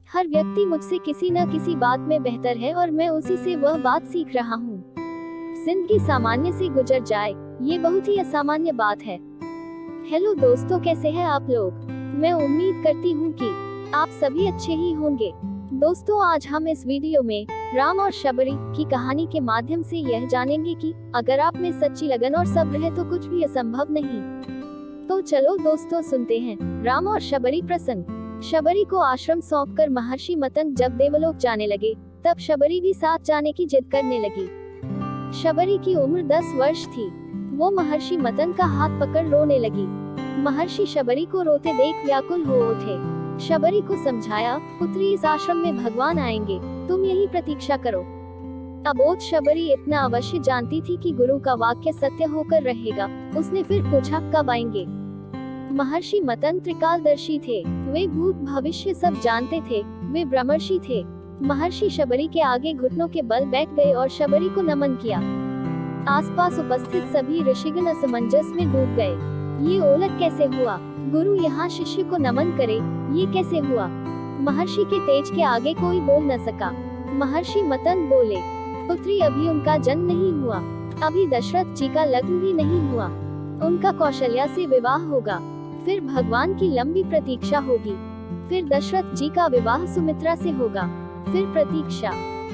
हर व्यक्ति मुझसे किसी न किसी बात में बेहतर है और मैं उसी से वह बात सीख रहा हूँ। जिंदगी सामान्य से गुजर जाए, ये बहुत ही असामान्य बात है। हेलो दोस्तों, कैसे हैं आप लोग? मैं उम्मीद करती हूँ कि आप सभी अच्छे ही होंगे। दोस्तों, आज हम इस वीडियो में राम और शबरी की कहानी के माध्यम से यह जानेंगे कि अगर आप में सच्ची लगन और सब्र है तो कुछ भी असंभव नहीं। तो चलो दोस्तों, सुनते हैं राम और शबरी प्रसंग। शबरी को आश्रम सौंपकर महर्षि मतंग जब देवलोक जाने लगे, तब शबरी भी साथ जाने की जिद करने लगी। शबरी की उम्र 10 वर्ष थी। वो महर्षि मतंग का हाथ पकड़ रोने लगी। महर्षि शबरी को रोते देख व्याकुल हो उठे। शबरी को समझाया, पुत्री, इस आश्रम में भगवान आएंगे, तुम यही प्रतीक्षा करो। अबोध शबरी इतना अवश्य जानती थी कि गुरु का वाक्य सत्य होकर रहेगा। उसने फिर पूछा, कब आएंगे? महर्षि मतंग त्रिकालदर्शी थे। वे भूत भविष्य सब जानते थे। वे ब्रह्मर्षि थे। महर्षि शबरी के आगे घुटनों के बल बैठ गए और शबरी को नमन किया। आसपास उपस्थित सभी ऋषिगण असमंजस में डूब गए। ये ओलट कैसे हुआ? गुरु यहाँ शिष्य को नमन करे, ये कैसे हुआ? महर्षि के तेज के आगे कोई बोल न सका। महर्षि मतंग बोले, पुत्री, अभी उनका जन्म नहीं हुआ। अभी दशरथ जी का लग्न भी नहीं हुआ। उनका कौशल्या से विवाह होगा, फिर भगवान की लंबी प्रतीक्षा होगी, फिर दशरथ जी का विवाह सुमित्रा से होगा, फिर प्रतीक्षा,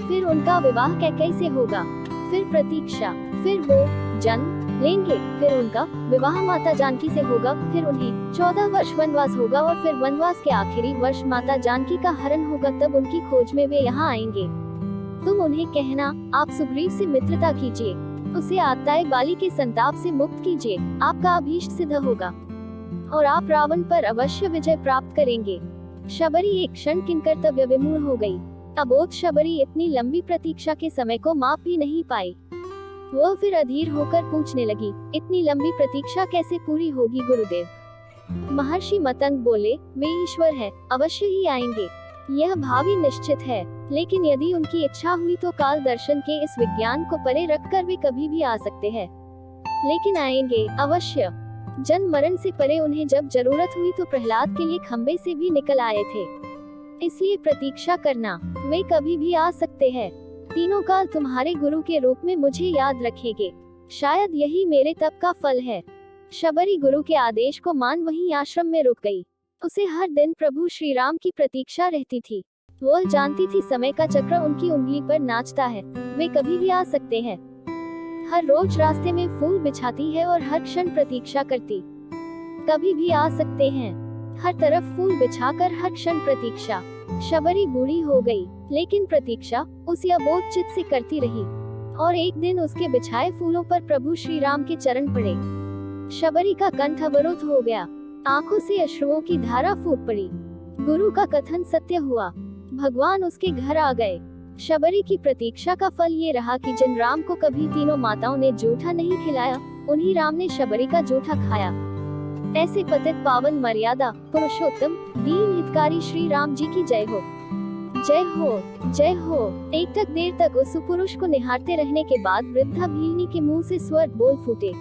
फिर उनका विवाह कैकेयी से होगा, फिर प्रतीक्षा, फिर वो जन्म लेंगे, फिर उनका विवाह माता जानकी से होगा, फिर उन्हें 14 वर्ष वनवास होगा और फिर वनवास के आखिरी वर्ष माता जानकी का हरण होगा। तब उनकी खोज में वे यहाँ आएंगे। तुम उन्हें कहना, आप सुग्रीव से मित्रता कीजिए, उसे आत्ताय बाली के संताप से मुक्त कीजिए, आपका अभीष्ट सिद्ध होगा और आप रावण पर अवश्य विजय प्राप्त करेंगे। शबरी एक क्षण किंकर्तव्य विमूढ़ हो गई। अबोध शबरी इतनी लंबी प्रतीक्षा के समय को माप भी नहीं पाई। वह फिर अधीर होकर पूछने लगी, इतनी लंबी प्रतीक्षा कैसे पूरी होगी गुरुदेव? महर्षि मतंग बोले, वे ईश्वर है, अवश्य ही आएंगे, यह भावी निश्चित है। लेकिन यदि उनकी इच्छा हुई तो काल दर्शन के इस विज्ञान को परे रखकर वे कभी भी आ सकते हैं। लेकिन आएंगे अवश्य। जन्म मरण से परे उन्हें जब जरूरत हुई तो प्रहलाद के लिए खंबे से भी निकल आए थे। इसलिए प्रतीक्षा करना, वे कभी भी आ सकते हैं। तीनों काल तुम्हारे गुरु के रूप में मुझे याद रखेंगे। शायद यही मेरे तप का फल है। शबरी गुरु के आदेश को मान वहीं आश्रम में रुक गई। उसे हर दिन प्रभु श्री राम की प्रतीक्षा रहती थी। वह जानती थी समय का चक्र उनकी उंगली पर नाचता है, वे कभी भी आ सकते हैं। हर रोज रास्ते में फूल बिछाती है और हर क्षण प्रतीक्षा करती, कभी भी आ सकते हैं। हर तरफ फूल बिछाकर हर क्षण प्रतीक्षा। शबरी बूढ़ी हो गई, लेकिन प्रतीक्षा उसी अबोध चित्त से करती रही और एक दिन उसके बिछाए फूलों पर प्रभु श्री राम के चरण पड़े। शबरी का कंठ अवरुद्ध हो गया, आंखों से अश्रुओं की धारा फूट पड़ी। गुरु का कथन सत्य हुआ, भगवान उसके घर आ गए। शबरी की प्रतीक्षा का फल ये रहा कि जिन राम को कभी तीनों माताओं ने जूठा नहीं खिलाया, उन्हीं राम ने शबरी का जूठा खाया। ऐसे पतित पावन मर्यादा पुरुषोत्तम दीन हितकारी श्री राम जी की जय हो, जय हो, जय हो। एक देर तक उस पुरुष को निहारते रहने के बाद वृद्धा भीलनी के मुंह से स्वर बोल फूटे,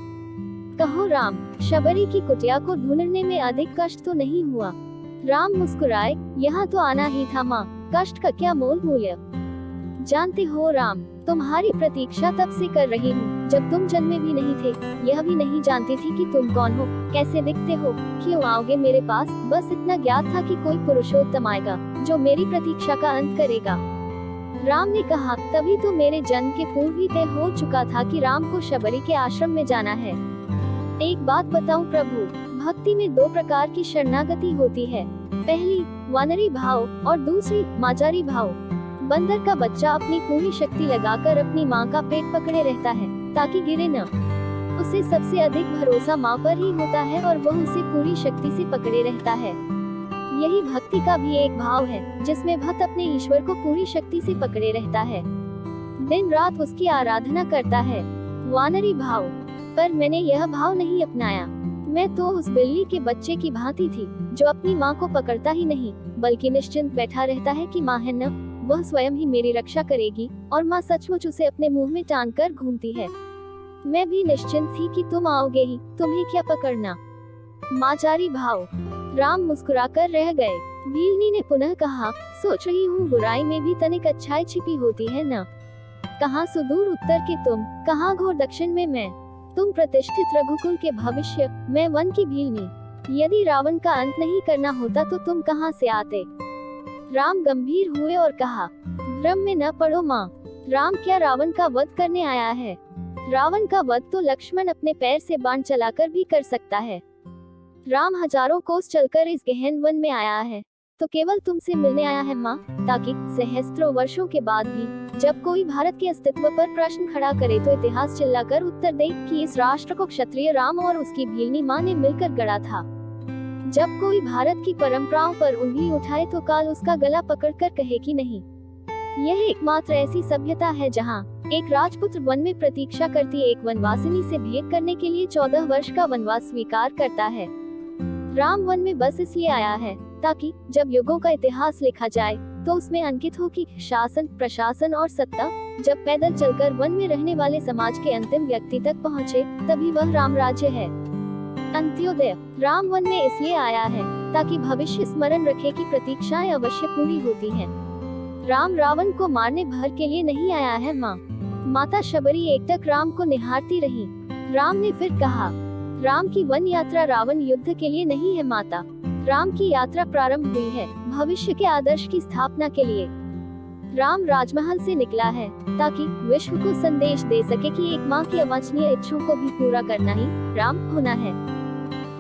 कहो राम, शबरी की कुटिया को ढूंढने में अधिक कष्ट तो नहीं हुआ। राम मुस्कुराए, यहाँ तो आना ही था माँ, कष्ट का क्या मोल मूल्य। जानते हो राम, तुम्हारी प्रतीक्षा तब से कर रही हूँ जब तुम जन्मे भी नहीं थे। यह भी नहीं जानती थी कि तुम कौन हो, कैसे दिखते हो, क्यों आओगे मेरे पास। बस इतना ज्ञात था कि कोई पुरुषोत्तम आएगा जो मेरी प्रतीक्षा का अंत करेगा। राम ने कहा, तभी तो मेरे जन्म के पूर्व ही तय हो चुका था कि राम को शबरी के आश्रम में जाना है। एक बात बताऊं प्रभु, भक्ति में 2 प्रकार की शरणागति होती है। पहली वानरी भाव और दूसरी माचारी भाव। बंदर का बच्चा अपनी पूरी शक्ति लगाकर अपनी माँ का पेट पकड़े रहता है ताकि गिरे न। उसे सबसे अधिक भरोसा माँ पर ही होता है और वह उसे पूरी शक्ति से पकड़े रहता है। यही भक्ति का भी एक भाव है जिसमें भक्त अपने ईश्वर को पूरी शक्ति से पकड़े रहता है, दिन रात उसकी आराधना करता है। वानरी भाव। पर मैंने यह भाव नहीं अपनाया। मैं तो उस बिल्ली के बच्चे की भांति थी जो अपनी माँ को पकड़ता ही नहीं बल्कि निश्चिंत बैठा रहता है कि माँ है न, वह स्वयं ही मेरी रक्षा करेगी और माँ सचमुच उसे अपने मुंह में टांग कर घूमती है। मैं भी निश्चिंत थी कि तुम आओगे ही, तुम्हें क्या पकड़ना। माचारी भाव। राम मुस्कुराकर रह गए। भीलनी ने पुनः कहा, सोच रही हूँ बुराई में भी तनिक अच्छाई छिपी होती है न। कहाँ सुदूर उत्तर के तुम, कहाँ घोर दक्षिण में मैं। तुम प्रतिष्ठित रघुकुल के भविष्य, मैं वन की भीलनी। यदि रावण का अंत नहीं करना होता तो तुम कहाँ से आते। राम गंभीर हुए और कहा, भ्रम में न पड़ो माँ। राम क्या रावण का वध करने आया है। रावण का वध तो लक्ष्मण अपने पैर से बाण चलाकर भी कर सकता है। राम हजारों कोस चलकर इस गहन वन में आया है तो केवल तुमसे मिलने आया है माँ, ताकि सहस्त्रों वर्षों के बाद भी जब कोई भारत के अस्तित्व पर प्रश्न खड़ा करे तो इतिहास चिल्लाकर उत्तर दे कि इस राष्ट्र को क्षत्रिय राम और उसकी भीलनी माँ ने मिलकर गढ़ा था। जब कोई भारत की परंपराओं पर उंगली उठाए तो काल उसका गला पकड़कर कहे कि नहीं। यह एकमात्र ऐसी सभ्यता है जहाँ एक राजपुत्र वन में प्रतीक्षा करती एक वनवासिनी से भेंट करने के लिए 14 वर्ष का वनवास स्वीकार करता है। राम वन में बस इसलिए आया है ताकि जब युगों का इतिहास लिखा जाए तो उसमें अंकित हो कि शासन, प्रशासन और सत्ता जब पैदल चलकर वन में रहने वाले समाज के अंतिम व्यक्ति तक पहुँचे तभी वह राम राज्य है। अंत्योदय। राम वन में इसलिए आया है ताकि भविष्य स्मरण रखे कि प्रतीक्षाएं अवश्य पूरी होती हैं। राम रावण को मारने भर के लिए नहीं आया है माँ। माता शबरी एकटक राम को निहारती रही। राम ने फिर कहा, राम की वन यात्रा रावण युद्ध के लिए नहीं है माता। राम की यात्रा प्रारंभ हुई है भविष्य के आदर्श की स्थापना के लिए। राम राजमहल से निकला है ताकि विश्व को संदेश दे सके कि एक माँ की अवांछनीय इच्छाओं को भी पूरा करना ही राम होना है।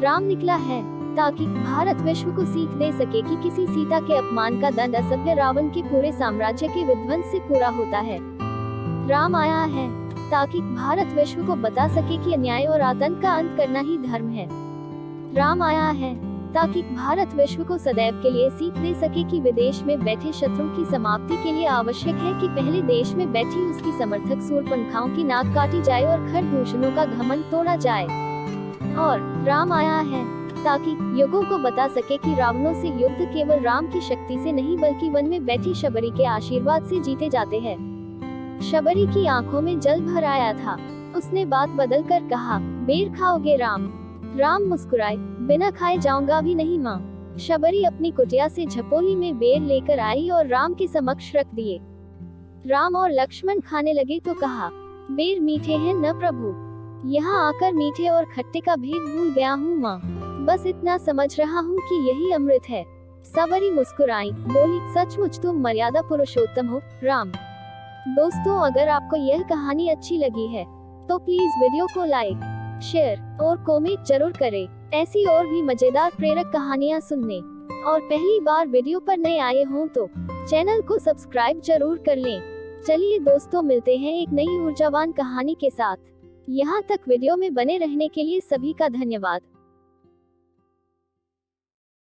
राम निकला है ताकि भारत विश्व को सीख दे सके कि किसी सीता के अपमान का दंड असभ्य रावण के पूरे साम्राज्य के विध्वंस से पूरा होता है। राम आया है ताकि भारत विश्व को बता सके कि अन्याय और आतंक का अंत करना ही धर्म है। राम आया है ताकि भारत विश्व को सदैव के लिए सीख दे सके कि विदेश में बैठे शत्रु की समाप्ति के लिए आवश्यक है कि पहले देश में बैठी उसकी समर्थक शूर्पणखाओं की नाक काटी जाए और खरदूषणों का घमंड तोड़ा जाए। और राम आया है ताकि युगों को बता सके कि रावणों से युद्ध केवल राम की शक्ति से नहीं बल्कि वन में बैठी शबरी के आशीर्वाद से जीते जाते हैं। शबरी की आंखों में जल भर आया था। उसने बात बदल कर कहा, बेर खाओगे राम। राम मुस्कुराए, बिना खाए जाऊंगा भी नहीं माँ। शबरी अपनी कुटिया से झपोली में बेर लेकर आई और राम के समक्ष रख दिए। राम और लक्ष्मण खाने लगे तो कहा, बेर मीठे हैं न प्रभु। यहाँ आकर मीठे और खट्टे का भेद भूल गया हूँ माँ। बस इतना समझ रहा हूँ कि यही अमृत है। शबरी मुस्कुराई, बोली, सचमुच तुम मर्यादा पुरुषोत्तम हो राम। दोस्तों, अगर आपको यह कहानी अच्छी लगी है तो प्लीज वीडियो को लाइक, शेयर और कमेंट जरूर करें। ऐसी और भी मजेदार प्रेरक कहानियाँ सुनने और पहली बार वीडियो पर नए आए हों तो चैनल को सब्सक्राइब जरूर कर लें। चलिए दोस्तों, मिलते हैं एक नई ऊर्जावान कहानी के साथ। यहाँ तक वीडियो में बने रहने के लिए सभी का धन्यवाद।